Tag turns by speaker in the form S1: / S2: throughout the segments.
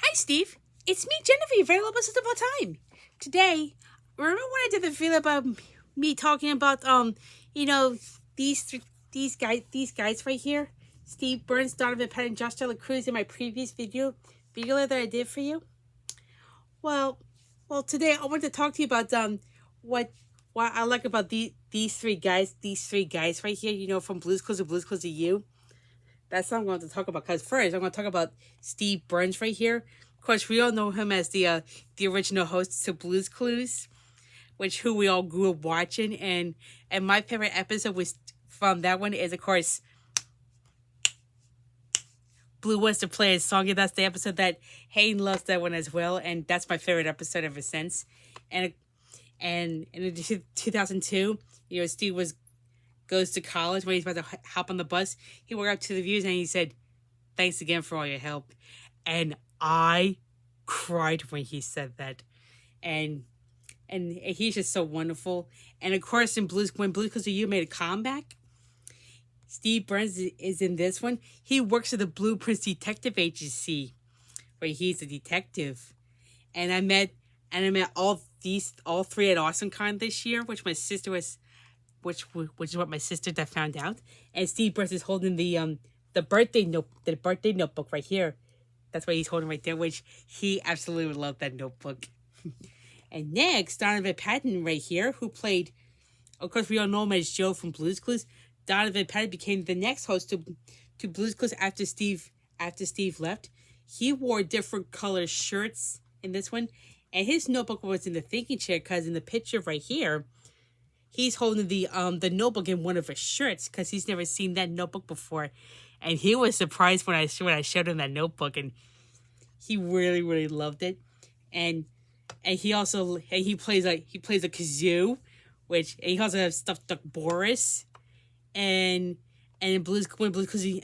S1: Hi, Steve. It's me, Genevieve, available at all time. Today, remember when I did the video about me talking about you know, these guys right here, Steve Burns, Donovan Penn, and Josh Dela Cruz in my previous video that I did for you. Well, today I want to talk to you about what I like about these three guys right here. You know, from Blues Clues to You. That's what I'm going to talk about. Because first, I'm going to talk about Steve Burns right here. Of course, we all know him as the original host to Blues Clues, who we all grew up watching. And my favorite episode was from that one is, of course, Blue wants to play a song. And that's the episode that Hayden loves that one as well. And that's my favorite episode ever since. And in 2002, you know, Steve goes to college when he's about to hop on the bus. He went up to the viewers and he said, "Thanks again for all your help." And I cried when he said that. And he's just so wonderful. And of course, when Blues Clues to You made a comeback, Steve Burns is in this one. He works at the Blueprints Detective Agency, where he's a detective. And I met all three at AwesomeCon this year, which is what my sister that found out. And Steve Burns is holding the birthday notebook right here. That's what he's holding right there, which he absolutely would love that notebook. And next, Donovan Patton right here, who played, of course, we all know him as Joe from Blues Clues. Donovan Patton became the next host to Blues Clues after Steve left. He wore different color shirts in this one, and his notebook was in the thinking chair because in the picture right here, he's holding the notebook in one of his shirts because he's never seen that notebook before, and he was surprised when I showed him that notebook, and he really, really loved it. And he also he plays a kazoo, and he also has stuffed duck Boris, and when Blues Clues You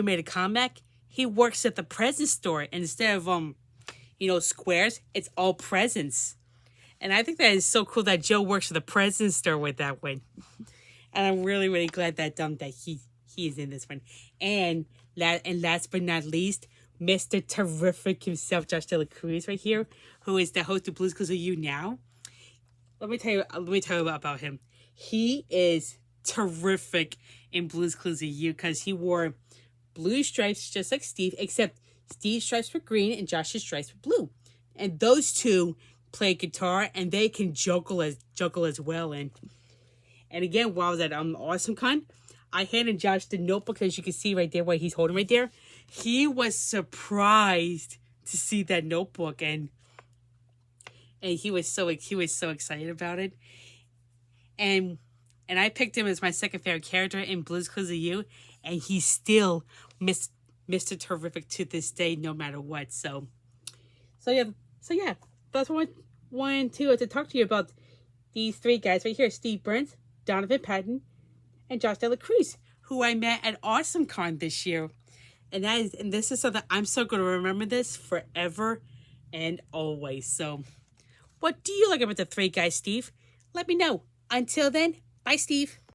S1: made a comeback, he works at the present store, and instead of squares, it's all presents. And I think that is so cool that Joe works at the present store with that one. And I'm really, really glad that he is in this one. And last but not least, Mr. Terrific himself, Josh Dela Cruz right here, who is the host of Blues Clues to You now. Let me tell you about him. He is terrific in Blues Clues to You because he wore blue stripes just like Steve, except Steve's stripes were green and Josh's stripes were blue. And those two play guitar and they can juggle as well. And again, while I was at AwesomeCon, I handed Josh the notebook, as you can see right there, what he's holding right there. He was surprised to see that notebook, and he was so excited about it. And I picked him as my second favorite character in Blues Clues to You, and he's still Mr. Terrific to this day, no matter what. So yeah, that's what I wanted to talk to you about. These three guys right here: Steve Burns, Donovan Patton, and Josh Dela Cruz, who I met at AwesomeCon this year. And this is something I'm so going to remember this forever and always. So, what do you like about the three guys, Steve? Let me know. Until then, bye, Steve.